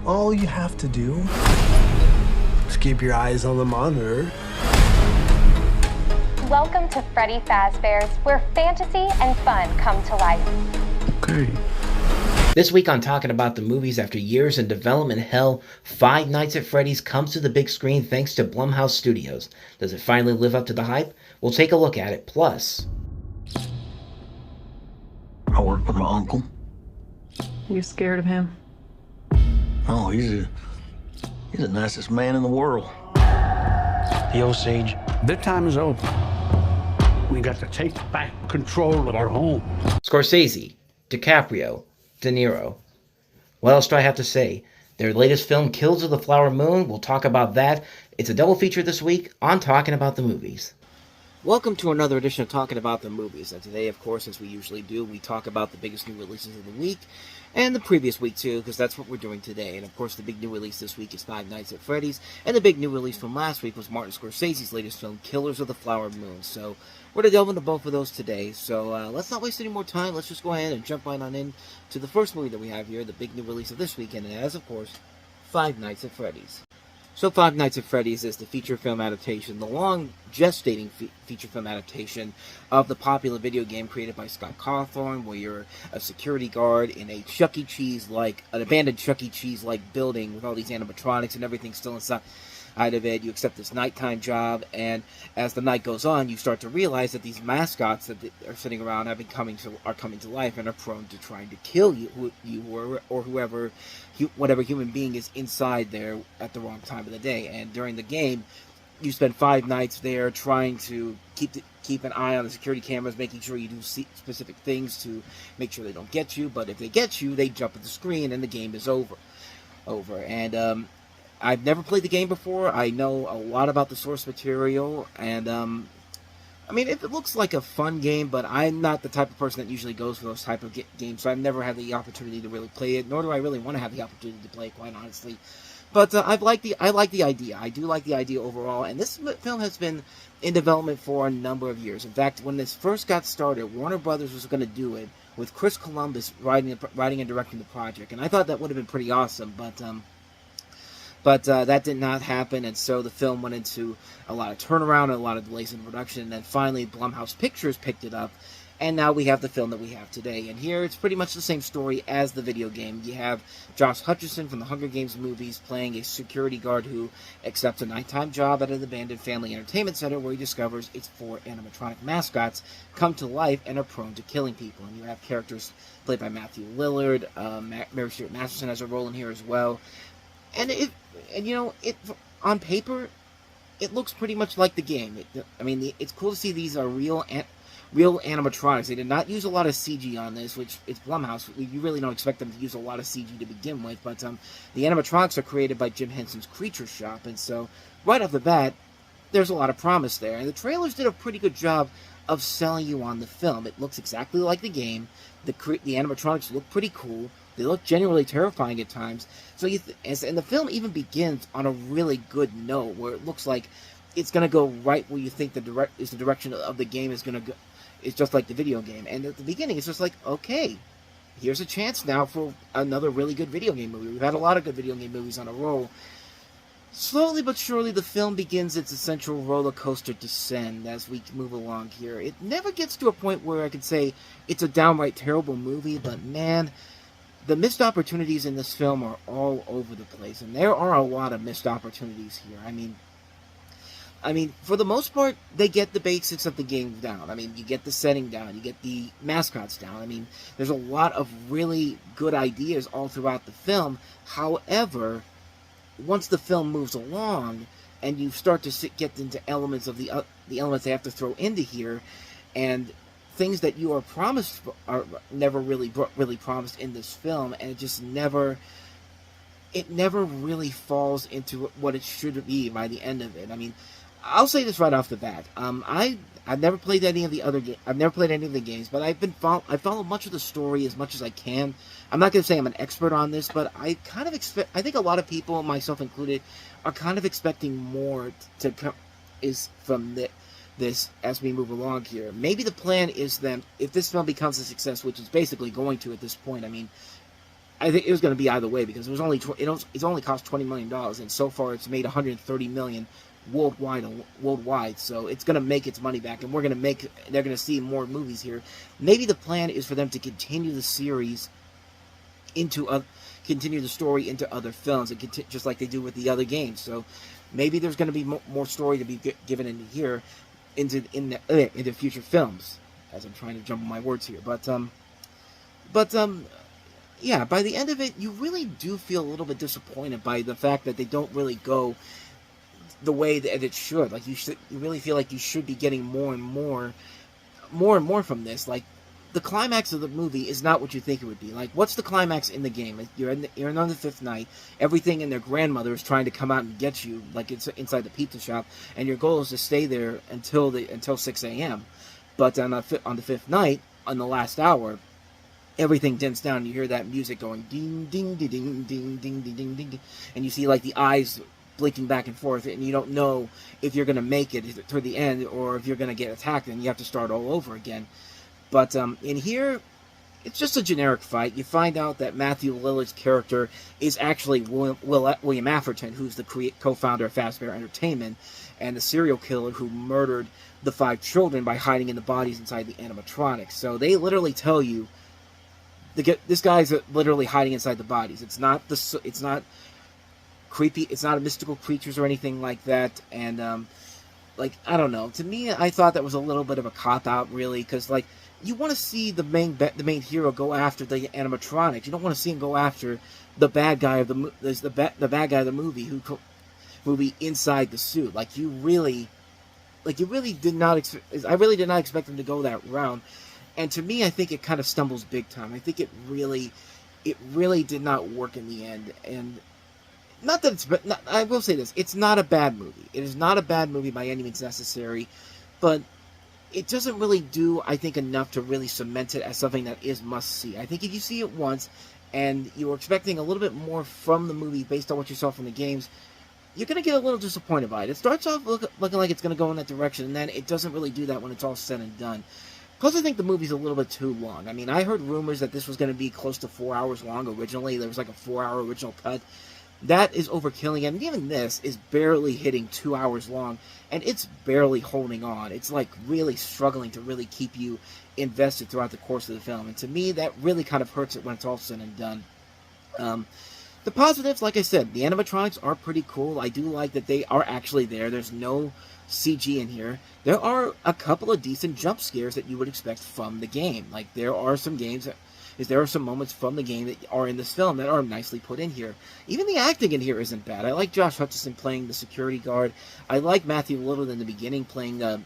All you have to do is keep your eyes on the monitor. Welcome to Freddy Fazbear's, where fantasy and fun come to life. Okay. This week on Talking About the Movies, after years in development hell, Five Nights at Freddy's comes to the big screen thanks to Blumhouse Studios. Does it finally live up to the hype? We'll take a look at it. Plus, I work with my uncle. You scared of him? Oh, he's the nicest man in the world. The Osage. Their time is over. We got to take back control of our home. Scorsese, DiCaprio, De Niro. What else do I have to say? Their latest film, Killers of the Flower Moon, we'll talk about that. It's a double feature this week on Talking About the Movies. Welcome to another edition of Talking About the Movies. And today, of course, as we usually do, we talk about the biggest new releases of the week, and the previous week too, because that's what we're doing today. And of course, the big new release this week is Five Nights at Freddy's, and the big new release from last week was Martin Scorsese's latest film, Killers of the Flower Moon. So we're going to delve into both of those today. So let's not waste any more time. Let's just go ahead and jump right on in to the first movie that we have here, the big new release of this weekend, and that is, of course, Five Nights at Freddy's. So Five Nights at Freddy's is the feature film adaptation, the long gestating feature film adaptation of the popular video game created by Scott Cawthon, where you're a security guard in a Chuck E. Cheese-like, an abandoned Chuck E. Cheese-like building with all these animatronics and everything still inside of it. You accept this nighttime job, and as the night goes on, you start to realize that these mascots that are sitting around are coming to life and are prone to trying to kill you or whoever, whatever human being is inside there at the wrong time of the day. And during the game, you spend 5 nights there trying to keep an eye on the security cameras, making sure you do specific things to make sure they don't get you. But if they get you, they jump at the screen and the game is over. And I've never played the game before. I know a lot about the source material, and I mean, it looks like a fun game, but I'm not the type of person that usually goes for those type of games, so I've never had the opportunity to really play it, nor do I really want to have the opportunity to play it, quite honestly. But I like the idea. I do like the idea overall, and this film has been in development for a number of years. In fact, when this first got started, Warner Brothers was going to do it with Chris Columbus writing and directing the project, and I thought that would have been pretty awesome, but that did not happen, and so the film went into a lot of turnaround and a lot of delays in production, and then finally Blumhouse Pictures picked it up, and now we have the film that we have today. And here it's pretty much the same story as the video game. You have Josh Hutcherson from the Hunger Games movies playing a security guard who accepts a nighttime job at an abandoned family entertainment center where he discovers its 4 animatronic mascots come to life and are prone to killing people. And you have characters played by Matthew Lillard, Mary Stuart Masterson has a role in here as well. And on paper, it looks pretty much like the game. It's cool to see these are real animatronics. They did not use a lot of CG on this, which it's Blumhouse. You really don't expect them to use a lot of CG to begin with. But the animatronics are created by Jim Henson's Creature Shop, and so right off the bat, there's a lot of promise there. And the trailers did a pretty good job of selling you on the film. It looks exactly like the game. The animatronics look pretty cool. They look genuinely terrifying at times. So and the film even begins on a really good note, where it looks like it's going to go right where you think the direction of the game is going to go. It's just like the video game. And at the beginning, it's just like, okay, here's a chance now for another really good video game movie. We've had a lot of good video game movies on a roll. Slowly but surely, the film begins its essential roller coaster descent as we move along here. It never gets to a point where I could say it's a downright terrible movie, but man, the missed opportunities in this film are all over the place, and there are a lot of missed opportunities here. I mean, for the most part, they get the basics of the game down. I mean, you get the setting down, you get the mascots down. I mean, there's a lot of really good ideas all throughout the film. However, once the film moves along, and you start to get into elements of the elements they have to throw into here, and things that you are promised are never really promised in this film, and it never really falls into what it should be by the end of it. I mean, I'll say this right off the bat. I've never played any of the I've never played any of the games, but I follow much of the story as much as I can. I'm not going to say I'm an expert on this, but I kind of expect. I think a lot of people, myself included, are kind of expecting more to come from this as we move along here. Maybe the plan is then, if this film becomes a success, which is basically going to at this point, I mean, I think it was going to be either way because it's only cost $20 million, and so far it's made $130 million worldwide. So it's going to make its money back, and they're going to see more movies here. Maybe the plan is for them to continue the series continue the story into other films, and just like they do with the other games. So maybe there's going to be more story to be given into here, into future films. As I'm trying to jumble my words here, yeah, by the end of it, you really do feel a little bit disappointed by the fact that they don't really go the way that it should. Like, you really feel like you should be getting more and more from this. Like, the climax of the movie is not what you think it would be. Like, what's the climax in the game? Like, you're on the fifth night. Everything and their grandmother is trying to come out and get you, like it's inside the pizza shop, and your goal is to stay there until 6 a.m. But on the fifth night, on the last hour, everything dims down. You hear that music going ding, ding, ding, ding, ding, ding, ding, ding, and you see like the eyes blinking back and forth, and you don't know if you're going to make it toward the end or if you're going to get attacked and you have to start all over again. But in here, it's just a generic fight. You find out that Matthew Lillard's character is actually William Afferton, who's the co-founder of Fazbear Entertainment, and the serial killer who murdered the 5 children by hiding in the bodies inside the animatronics. So they literally tell you, this guy's literally hiding inside the bodies. It's not creepy. It's not mystical creatures or anything like that. And like, I don't know. To me, I thought that was a little bit of a cop out, really, because like, you want to see the main hero go after the animatronics. You don't want to see him go after the bad guy of the bad guy of the movie who be inside the suit. Like, you really did not. I really did not expect him to go that route. And to me, I think it kind of stumbles big time. I think it really did not work in the end. And not that I will say this: it's not a bad movie. It is not a bad movie by any means necessary, but it doesn't really do, I think, enough to really cement it as something that is must-see. I think if you see it once, and you were expecting a little bit more from the movie based on what you saw from the games, you're going to get a little disappointed by it. It starts off looking like it's going to go in that direction, and then it doesn't really do that when it's all said and done. Plus, I think the movie's a little bit too long. I mean, I heard rumors that this was going to be close to 4 hours long originally. There was like a 4-hour original cut. That is overkilling it. And even this is barely hitting 2 hours long, and it's barely holding on. It's like really struggling to really keep you invested throughout the course of the film. And to me, that really kind of hurts it when it's all said and done. The positives, like I said, the animatronics are pretty cool. I do like that they are actually there. There's no CG in here. There are a couple of decent jump scares that you would expect from the game. Like, there are some moments from the game that are in this film that are nicely put in here. Even the acting in here isn't bad. I like Josh Hutcherson playing the security guard. I like Matthew Lillard in the beginning playing the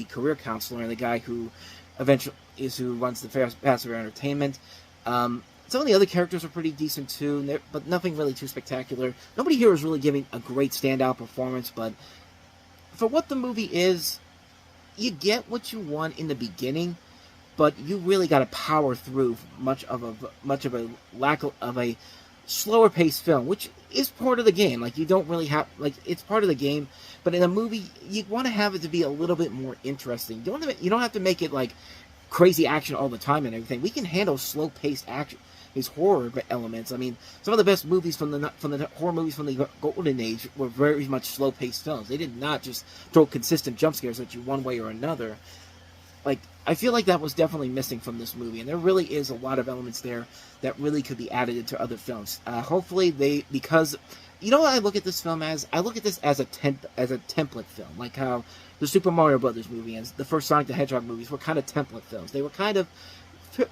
career counselor and the guy who eventually runs the Fazbear Entertainment. Some of the other characters are pretty decent too, but nothing really too spectacular. Nobody here is really giving a great standout performance, but for what the movie is, you get what you want in the beginning, but you really got to power through much of a lack of a slower paced film, which is part of the game. Like, you don't really have, like, it's part of the game, but in a movie you want to have it to be a little bit more interesting. You don't have to make it like crazy action all the time and everything. We can handle slow paced action, these horror elements. I mean, some of the best movies from the horror movies from the golden age were very much slow paced films. They did not just throw consistent jump scares at you one way or another. Like, I feel like that was definitely missing from this movie, and there really is a lot of elements there that really could be added into other films. Hopefully because, you know what I look at this film as? I look at this as a template film, like how the Super Mario Brothers movie and the first Sonic the Hedgehog movies were kind of template films. They were kind of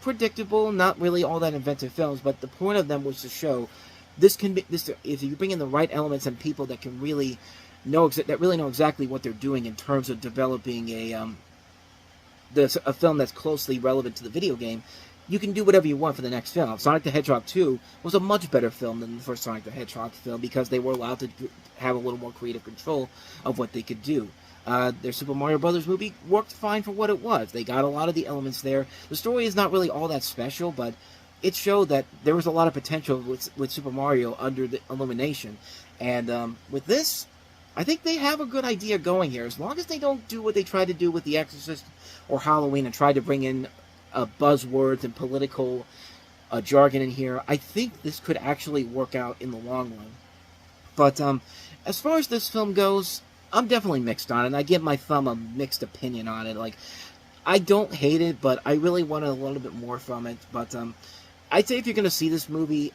predictable, not really all that inventive films, but the point of them was to show this if you bring in the right elements and people that can really know exactly what they're doing in terms of developing a film that's closely relevant to the video game, you can do whatever you want for the next film. Sonic the Hedgehog 2 was a much better film than the first Sonic the Hedgehog film because they were allowed to have a little more creative control of what they could do. Their Super Mario Brothers movie worked fine for what it was. They got a lot of the elements there. The story is not really all that special, but it showed that there was a lot of potential with Super Mario under the Illumination. And with this, I think they have a good idea going here. As long as they don't do what they tried to do with The Exorcist or Halloween and try to bring in buzzwords and political jargon in here. I think this could actually work out in the long run. But as far as this film goes, I'm definitely mixed on it. And I give my thumb a mixed opinion on it. Like, I don't hate it, but I really wanted a little bit more from it. But I'd say if you're going to see this movie,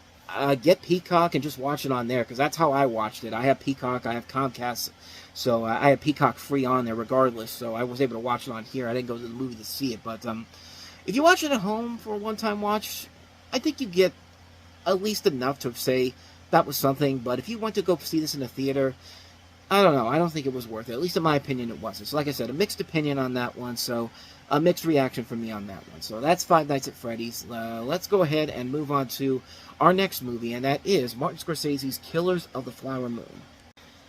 get Peacock and just watch it on there, because that's how I watched it. I have Peacock, I have Comcast, so I have Peacock free on there regardless, so I was able to watch it on here. I didn't go to the movie to see it, but if you watch it at home for a one-time watch, I think you get at least enough to say that was something. But if you went to go see this in a theater, I don't know. I don't think it was worth it. At least in my opinion, it wasn't. So like I said, a mixed opinion on that one. So a mixed reaction from me on that one. So that's Five Nights at Freddy's. Let's go ahead and move on to our next movie, and that is Martin Scorsese's Killers of the Flower Moon.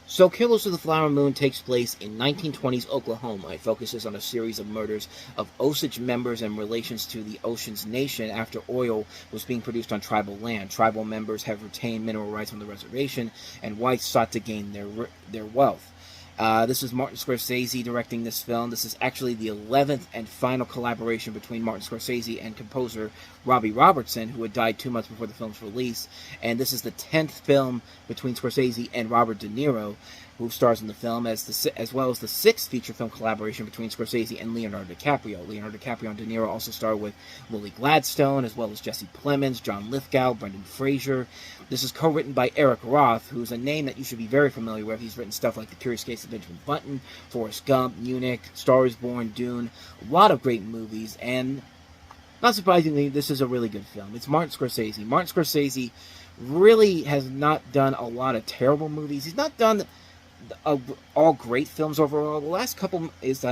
So Killers of the Flower Moon takes place in 1920s Oklahoma. It focuses on a series of murders of Osage members and relations to the Oceans Nation after oil was being produced on tribal land. Tribal members have retained mineral rights on the reservation, and whites sought to gain their wealth. This is Martin Scorsese directing this film. This is actually the 11th and final collaboration between Martin Scorsese and composer Robbie Robertson, who had died 2 months before the film's release. And this is the 10th film between Scorsese and Robert De Niro, who stars in the film, as well as the 6th feature film collaboration between Scorsese and Leonardo DiCaprio. Leonardo DiCaprio and De Niro also star with Lily Gladstone, as well as Jesse Plemons, John Lithgow, Brendan Fraser. This is co-written by Eric Roth, who's a name that you should be very familiar with. He's written stuff like The Curious Case of Benjamin Button, Forrest Gump, Munich, Star is Born, Dune, a lot of great movies, and not surprisingly, this is a really good film. It's Martin Scorsese. Martin Scorsese really has not done a lot of terrible movies. He's not done all great films overall. The last couple his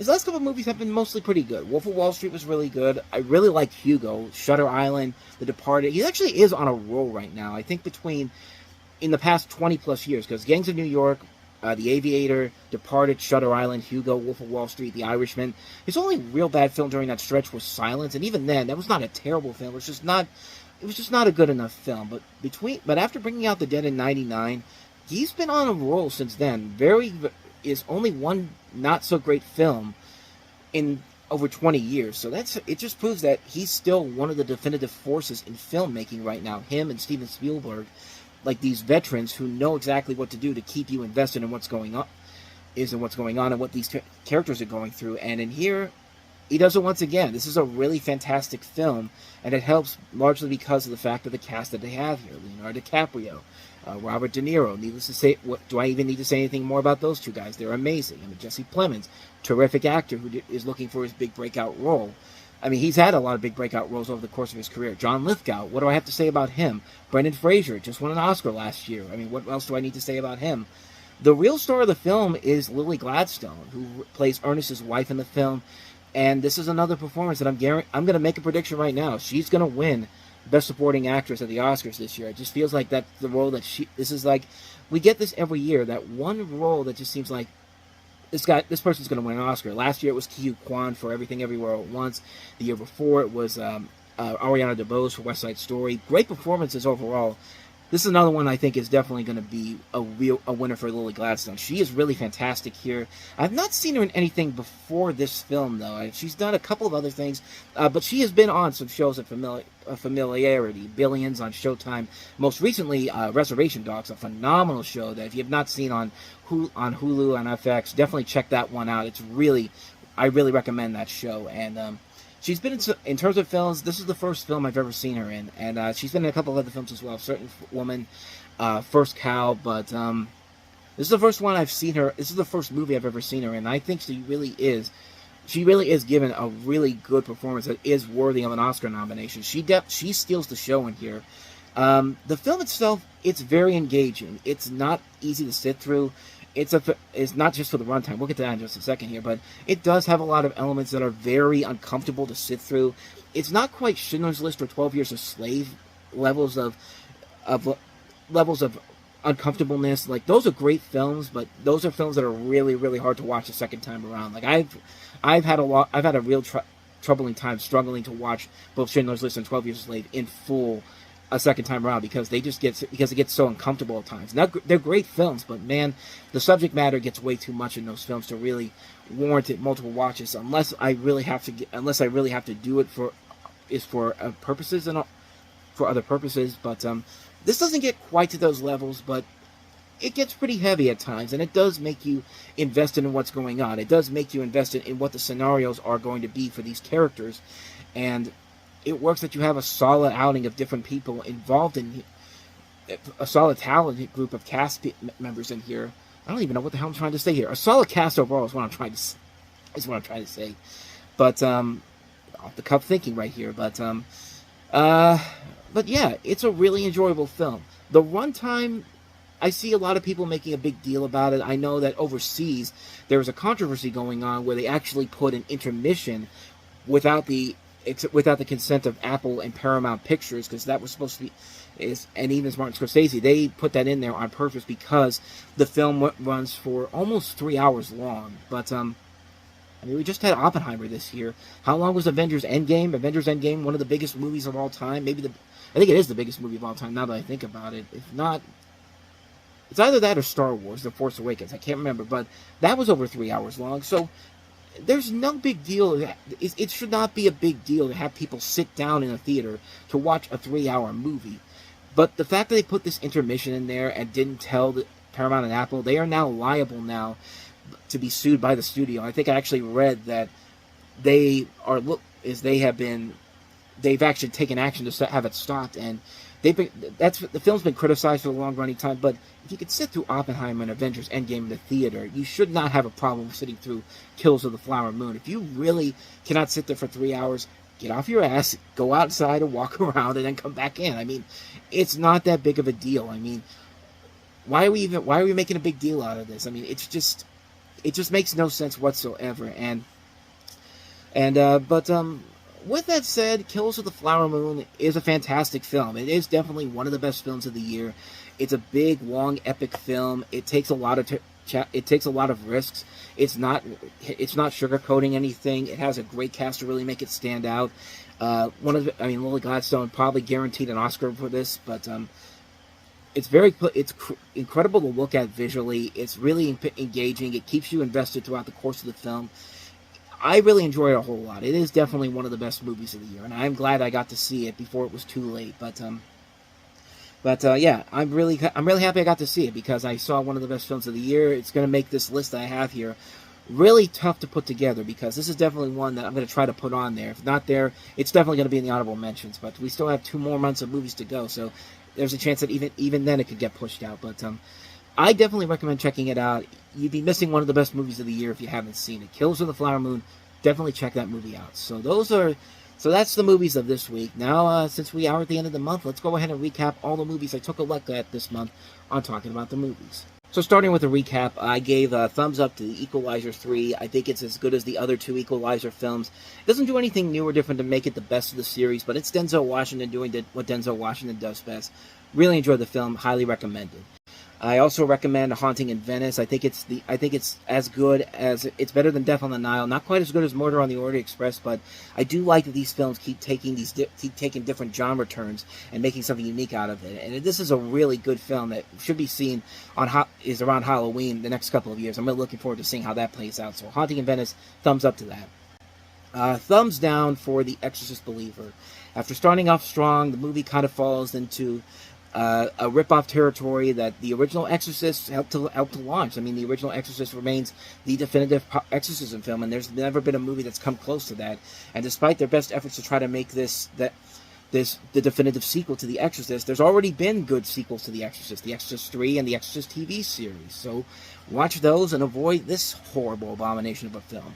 last couple movies have been mostly pretty good. Wolf of Wall Street was really good. I really like Hugo, Shutter Island, The Departed. He actually is on a roll right now. I think in the past 20 plus years, because Gangs of New York, The Aviator, Departed, Shutter Island, Hugo, Wolf of Wall Street, The Irishman. His only real bad film during that stretch was Silence, and even then, that was not a terrible film. It was just not a good enough film. But after bringing out The Dead in '99. He's been on a roll since then. Is only one not so great film in over 20 years. So it just proves that he's still one of the definitive forces in filmmaking right now. Him and Steven Spielberg, like these veterans who know exactly what to do to keep you invested in what's going on, and what these characters are going through. And in here, he does it once again. This is a really fantastic film, and it helps largely because of the fact of the cast that they have here. Leonardo DiCaprio, Robert De Niro. Needless to say, do I even need to say anything more about those two guys? They're amazing. I mean, Jesse Plemons, terrific actor who is looking for his big breakout role. I mean, he's had a lot of big breakout roles over the course of his career. John Lithgow, what do I have to say about him? Brendan Fraser just won an Oscar last year. I mean, what else do I need to say about him? The real star of the film is Lily Gladstone, who plays Ernest's wife in the film. And this is another performance that I'm going to make a prediction right now. She's going to win Best Supporting Actress at the Oscars this year. It just feels like that's the role that this is like, we get this every year, that one role that just seems like this person's going to win an Oscar. Last year it was Ke Kwan for Everything Everywhere at Once. The year before it was Ariana DeBose for West Side Story. Great performances overall. This is another one I think is definitely going to be a winner for Lily Gladstone. She is really fantastic here. I've not seen her in anything before this film, though. She's done a couple of other things, but she has been on some shows of familiarity. Billions on Showtime. Most recently, Reservation Dogs, a phenomenal show that if you have not seen on Hulu, on FX, definitely check that one out. I really recommend that show. And she's been in terms of films, this is the first film I've ever seen her in, and she's been in a couple of other films as well. Certain Woman, First Cow, but this is the first one I've seen her. This is the first movie I've ever seen her in. And I think she really is given a really good performance that is worthy of an Oscar nomination. She steals the show in here. The film itself, it's very engaging. It's not easy to sit through. It's not just for the runtime. We'll get to that in just a second here, but it does have a lot of elements that are very uncomfortable to sit through. It's not quite Schindler's List or 12 Years a Slave levels of uncomfortableness. Like, those are great films, but those are films that are really, really hard to watch a second time around. Like, I've had a real troubling time struggling to watch both Schindler's List and 12 Years a Slave in full a second time around because it gets so uncomfortable at times. Now, they're great films, but man, the subject matter gets way too much in those films to really warrant it multiple watches. Unless I really have to do it for purposes and for other purposes, but this doesn't get quite to those levels, but it gets pretty heavy at times, and it does make you invested in what's going on. It does make you invested in what the scenarios are going to be for these characters, and it works that you have a solid outing of different people involved in a solid talented group of cast members in here. I don't even know what the hell I'm trying to say here. A solid cast overall is what I'm trying to say. But off the cuff thinking right here. But yeah, it's a really enjoyable film. The runtime, I see a lot of people making a big deal about it. I know that overseas there was a controversy going on where they actually put an intermission without the consent of Apple and Paramount Pictures, because that was supposed to be, and even Martin Scorsese, they put that in there on purpose because the film runs for almost 3 hours long. But I mean, we just had Oppenheimer this year. How long was Avengers Endgame? Avengers Endgame, one of the biggest movies of all time. I think it is the biggest movie of all time now that I think about it. If not, it's either that or Star Wars: The Force Awakens. I can't remember, but that was over 3 hours long. So there's no big deal. It should not be a big deal to have people sit down in a theater to watch a 3-hour movie. But the fact that they put this intermission in there and didn't tell the Paramount and Apple, they are now liable now to be sued by the studio. I think I actually read that they've actually taken action to have it stopped, and the film's been criticized for a long running time. But if you could sit through Oppenheimer and Avengers Endgame in the theater, you should not have a problem sitting through Killers of the Flower Moon. If you really cannot sit there for 3 hours, get off your ass, go outside and walk around, and then come back in. I mean, it's not that big of a deal. I mean, why are we making a big deal out of this? I mean, it just makes no sense whatsoever. But with that said, Killers of the Flower Moon is a fantastic film. It is definitely one of the best films of the year. It's a big, long, epic film. It takes a lot of risks. It's not sugarcoating anything. It has a great cast to really make it stand out. Lily Gladstone probably guaranteed an Oscar for this, but it's incredible to look at visually. It's really engaging. It keeps you invested throughout the course of the film. I really enjoy it a whole lot. It is definitely one of the best movies of the year, and I'm glad I got to see it before it was too late. But yeah, I'm really happy I got to see it because I saw one of the best films of the year. It's going to make this list that I have here really tough to put together because this is definitely one that I'm going to try to put on there. If not there, it's definitely going to be in the honorable mentions. But we still have 2 more months of movies to go, so there's a chance that even then it could get pushed out. But I definitely recommend checking it out. You'd be missing one of the best movies of the year if you haven't seen it. Killers of the Flower Moon, definitely check that movie out. So that's the movies of this week. Now, since we are at the end of the month, let's go ahead and recap all the movies I took a look at this month on Talking About the Movies. So starting with the recap, I gave a thumbs up to The Equalizer 3. I think it's as good as the other 2 Equalizer films. It doesn't do anything new or different to make it the best of the series, but it's Denzel Washington doing what Denzel Washington does best. Really enjoyed the film, highly recommended. I also recommend Haunting in Venice. I think it's as good as it's better than Death on the Nile. Not quite as good as Murder on the Orient Express, but I do like that these films keep taking different genre turns and making something unique out of it. And this is a really good film that should be seen is around Halloween the next couple of years. I'm really looking forward to seeing how that plays out. So Haunting in Venice, thumbs up to that. Thumbs down for The Exorcist Believer. After starting off strong, the movie kind of falls into a rip-off territory that the original Exorcist helped to launch. I mean, the original Exorcist remains the definitive exorcism film, and there's never been a movie that's come close to that. And despite their best efforts to try to make the definitive sequel to The Exorcist, there's already been good sequels to The Exorcist 3 and The Exorcist TV series. So watch those and avoid this horrible abomination of a film.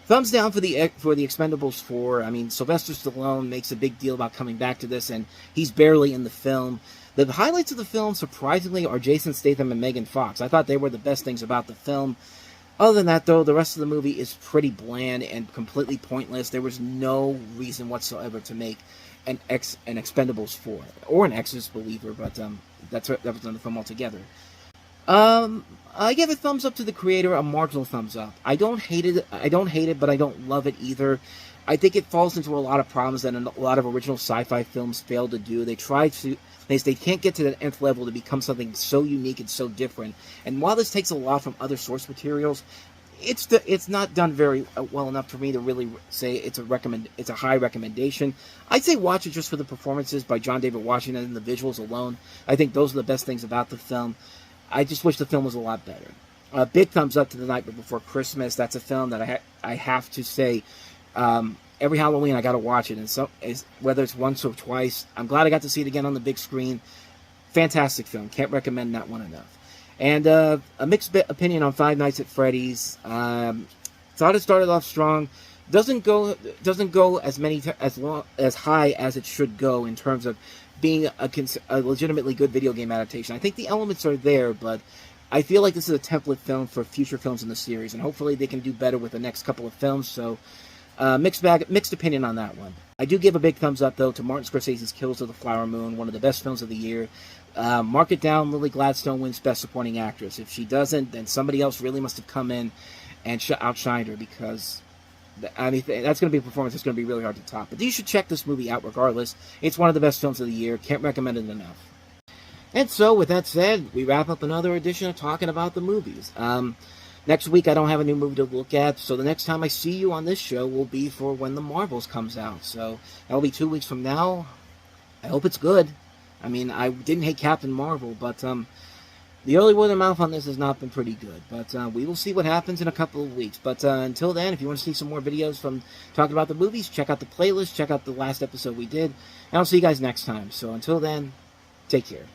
Thumbs down for the Expendables 4. I mean, Sylvester Stallone makes a big deal about coming back to this, and he's barely in the film. The highlights of the film, surprisingly, are Jason Statham and Megan Fox. I thought they were the best things about the film. Other than that, though, the rest of the movie is pretty bland and completely pointless. There was no reason whatsoever to make an Expendables 4 or an Exorcist Believer, but that was another film altogether. I give a thumbs up to the creator, a marginal thumbs up. I don't hate it, but I don't love it either. I think it falls into a lot of problems that a lot of original sci-fi films fail to do. They can't get to that nth level to become something so unique and so different. And while this takes a lot from other source materials, it's not done very well enough for me to really say it's a high recommendation. I'd say watch it just for the performances by John David Washington and the visuals alone. I think those are the best things about the film. I just wish the film was a lot better. Big thumbs up to The Night Before Christmas. That's a film that I have to say, every Halloween I got to watch it, and whether it's once or twice. I'm glad I got to see it again on the big screen. Fantastic film. Can't recommend that one enough. And a mixed opinion on Five Nights at Freddy's. Thought it started off strong. Doesn't go as high as it should go in terms of being a legitimately good video game adaptation. I think the elements are there, but I feel like this is a template film for future films in the series, and hopefully they can do better with the next couple of films. So, mixed opinion on that one. I do give a big thumbs up though to Martin Scorsese's Killers of the Flower Moon, one of the best films of the year. Mark it down. Lily Gladstone wins Best Supporting Actress. If she doesn't, then somebody else really must have come in and outshined her, because that's going to be a performance that's going to be really hard to top. But you should check this movie out regardless. It's one of the best films of the year. Can't recommend it enough. And so, with that said, we wrap up another edition of Talking About the Movies. Next week, I don't have a new movie to look at, so the next time I see you on this show will be for when The Marvels comes out. So, that'll be 2 weeks from now. I hope it's good. I mean, I didn't hate Captain Marvel, but the early word of mouth on this has not been pretty good. But we will see what happens in a couple of weeks. But until then, if you want to see some more videos from Talking About the Movies, check out the playlist, check out the last episode we did, and I'll see you guys next time. So until then, take care.